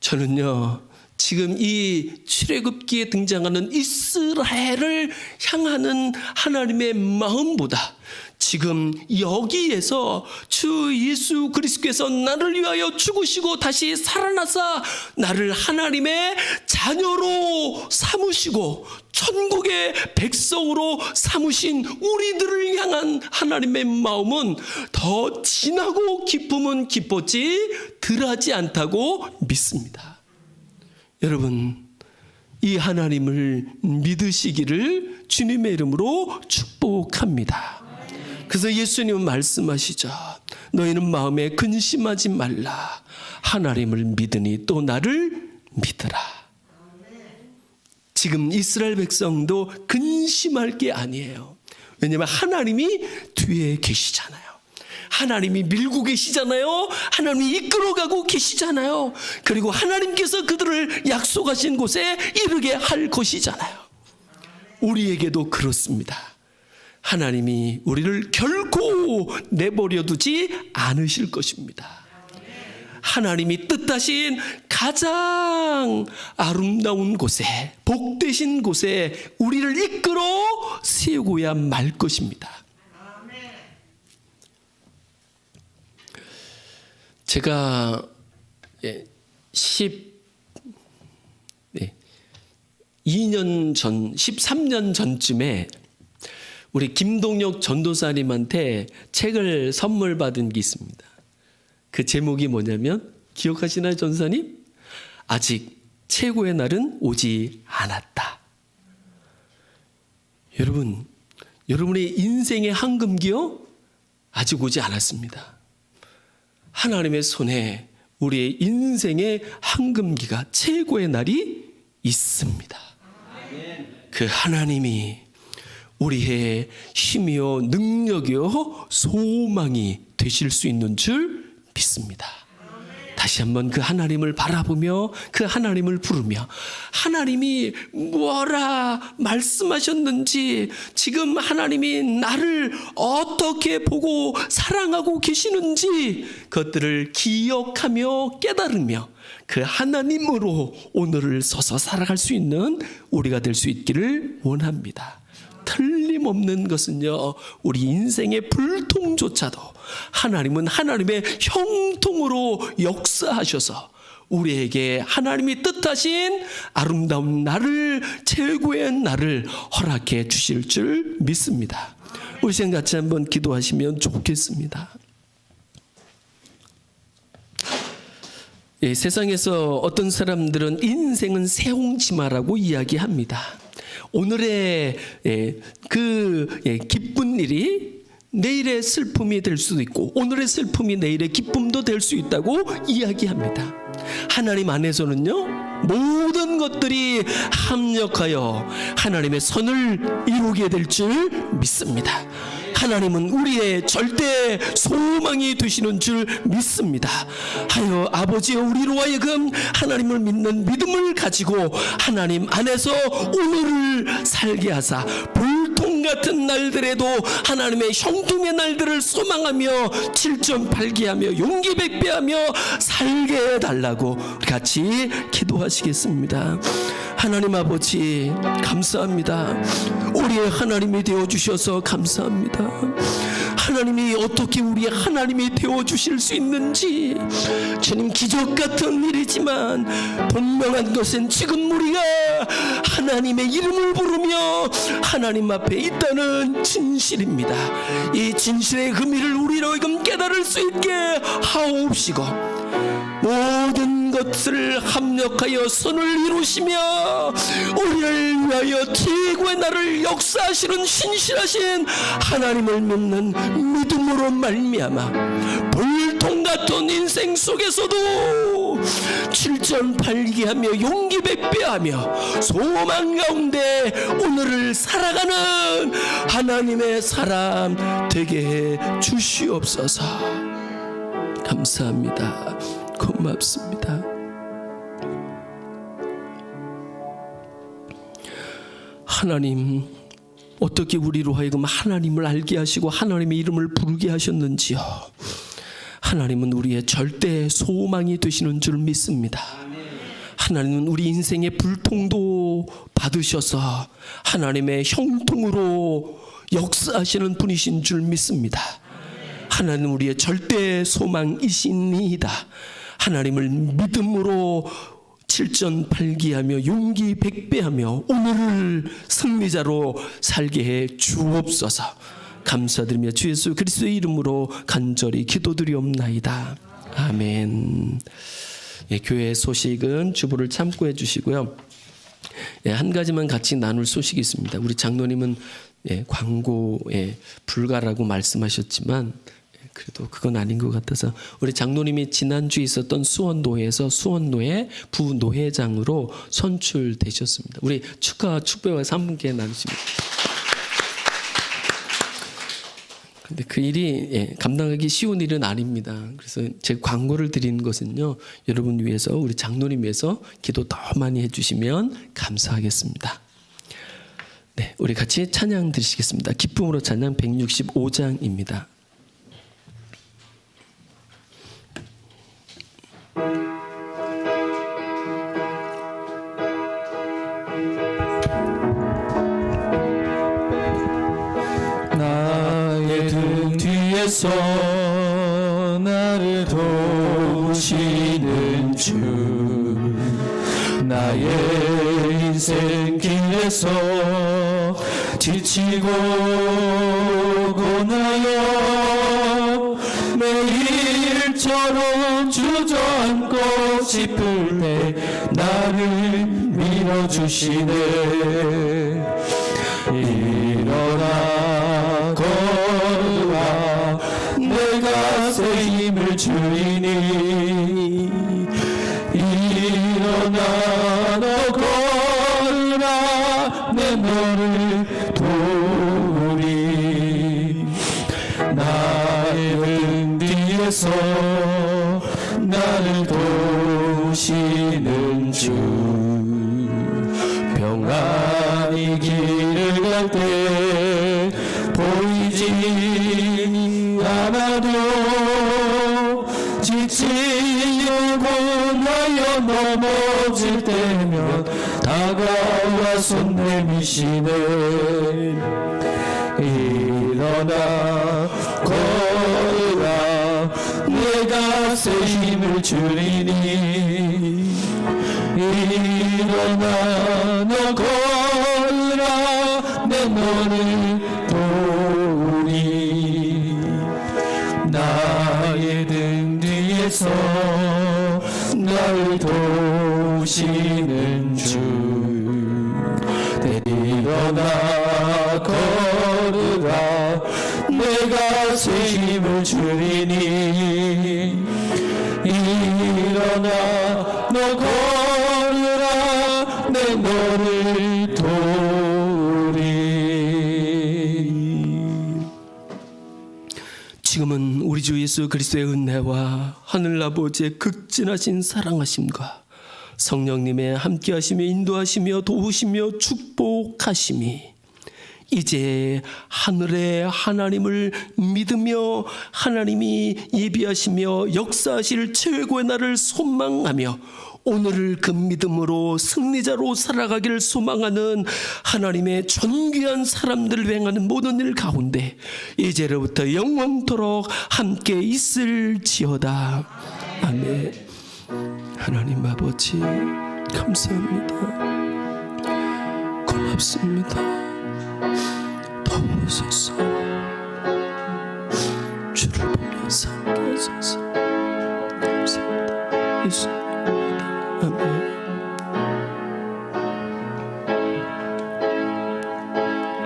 저는요, 지금 이 출애굽기에 등장하는 이스라엘을 향하는 하나님의 마음보다 지금 여기에서 주 예수 그리스도께서 나를 위하여 죽으시고 다시 살아나사 나를 하나님의 자녀로 삼으시고 천국의 백성으로 삼으신 우리들을 향한 하나님의 마음은 더 진하고 기쁨은 기뻤지 덜하지 않다고 믿습니다. 여러분, 이 하나님을 믿으시기를 주님의 이름으로 축복합니다. 그래서 예수님은 말씀하시죠. 너희는 마음에 근심하지 말라. 하나님을 믿으니 또 나를 믿으라. 지금 이스라엘 백성도 근심할 게 아니에요. 왜냐하면 하나님이 뒤에 계시잖아요. 하나님이 밀고 계시잖아요. 하나님이 이끌어가고 계시잖아요. 그리고 하나님께서 그들을 약속하신 곳에 이르게 할 것이잖아요. 우리에게도 그렇습니다. 하나님이 우리를 결코 내버려 두지 않으실 것입니다. 하나님이 뜻하신 가장 아름다운 곳에, 복되신 곳에 우리를 이끌어 세우고야 말 것입니다. 제가 13년 전쯤에 우리 김동혁 전도사님한테 책을 선물 받은 게 있습니다. 그 제목이 뭐냐면, 기억하시나요, 전사님? 아직 최고의 날은 오지 않았다. 여러분, 여러분의 인생의 황금기요? 아직 오지 않았습니다. 하나님의 손에 우리의 인생의 황금기가 최고의 날이 있습니다. 그 하나님이 우리의 힘이요 능력이요 소망이 되실 수 있는 줄 믿습니다. 다시 한번 그 하나님을 바라보며 그 하나님을 부르며 하나님이 뭐라 말씀하셨는지, 지금 하나님이 나를 어떻게 보고 사랑하고 계시는지 그것들을 기억하며 깨달으며 그 하나님으로 오늘을 서서 살아갈 수 있는 우리가 될 수 있기를 원합니다. 틀림없는 것은요, 우리 인생의 불통조차도 하나님은 하나님의 형통으로 역사하셔서 우리에게 하나님이 뜻하신 아름다운 날을, 최고의 날을 허락해 주실 줄 믿습니다. 우리 시간 같이 한번 기도하시면 좋겠습니다. 예, 세상에서 어떤 사람들은 인생은 새옹치마라고 이야기합니다. 오늘의 기쁜 일이 내일의 슬픔이 될 수도 있고, 오늘의 슬픔이 내일의 기쁨도 될 수 있다고 이야기합니다. 하나님 안에서는요, 모든 것들이 합력하여 하나님의 선을 이루게 될 줄 믿습니다. 하나님은 우리의 절대 소망이 되시는 줄 믿습니다. 하여 아버지여, 우리로 하여금 하나님을 믿는 믿음을 가지고 하나님 안에서 오늘을 살게 하사 불통 같은 날들에도 하나님의 형통의 날들을 소망하며 7.8기하며 용기 백배하며 살게 해달라고 같이 기도하시겠습니다. 하나님 아버지 감사합니다. 우리의 하나님이 되어주셔서 감사합니다. 하나님이 어떻게 우리의 하나님이 되어주실 수 있는지, 주님, 기적 같은 일이지만 분명한 것은 지금 우리가 하나님의 이름을 부르며 하나님 앞에 있다는 진실입니다. 이 진실의 의미를 우리로 지금 깨달을 수 있게 하옵시고, 모든 것을 합력하여 선을 이루시며 우리를 위하여 최고의 날을 역사하시는 신실하신 하나님을 믿는 믿음으로 말미암아 불통 같은 인생 속에서도 7.8기하며 용기 백배하며 소망 가운데 오늘을 살아가는 하나님의 사람 되게 해 주시옵소서. 감사합니다. 고맙습니다. 하나님, 어떻게 우리로 하여금 하나님을 알게 하시고 하나님의 이름을 부르게 하셨는지요. 하나님은 우리의 절대 소망이 되시는 줄 믿습니다. 하나님은 우리 인생의 불통도 받으셔서 하나님의 형통으로 역사하시는 분이신 줄 믿습니다. 하나님은 우리의 절대 소망이시니이다. 하나님을 믿음으로 7.8기하며 용기 백배하며 오늘을 승리자로 살게 해 주옵소서. 감사드리며 주 예수 그리스도의 이름으로 간절히 기도드리옵나이다. 아멘. 예, 교회 소식은 주보를 참고해 주시고요. 예, 한 가지만 같이 나눌 소식이 있습니다. 우리 장로님은 광고에 불가라고 말씀하셨지만 그래도 그건 아닌 것 같아서 우리 장로님이 지난주에 있었던 수원노회에서 수원노회 부노회장으로 선출되셨습니다. 우리 축하와 축배와 한 분께 나누십니다. 근데 그 일이 감당하기 쉬운 일은 아닙니다. 그래서 제가 광고를 드리는 것은요, 여러분 위해서, 우리 장로님 위해서 기도 더 많이 해주시면 감사하겠습니다. 네, 우리 같이 찬양 드리시겠습니다. 기쁨으로 찬양 165장입니다. 나의 등 뒤에서 나를 도우시는 주, 나의 인생 길에서 지치고 고나여 매일처럼 주저앉고 싶을 때 나를 밀어주시네. 일어나 걸으라 내가 새 힘을 주리니. 일어나 너 걸으라 내 너를 도우리. 나의 등 뒤에서 나를 도우시는 주. 평안히 길을 갈 때 보이지 않아도 지치고 고나여 넘어질 때면 다가와 손 내미시네. 일어나 걸으라 내가 새 힘을 주리니. 일어나 너 걸으라 내 너를 도우리. 나의 등 뒤에서 나를 도우시는 주. 일어나 걸으라 내가 새 힘을 주리니. 일어나 너 걸으라 내 너를 도우리. 지금은 우리 주 예수 그리스도의 은혜와 하늘 아버지의 극진하신 사랑하심과 성령님의 함께하시며 인도하시며 도우시며 축복하심이 이제 하늘의 하나님을 믿으며 하나님이 예비하시며 역사하실 최고의 날을 소망하며 오늘을 그 믿음으로 승리자로 살아가기를 소망하는 하나님의 존귀한 사람들을 행하는 모든 일 가운데 이제로부터 영원토록 함께 있을지어다. 아멘. 하나님 아버지 감사합니다. 고맙습니다. 도우소서. 주를 보며 살게 하소서. 감사합니다. 예수님. 아멘.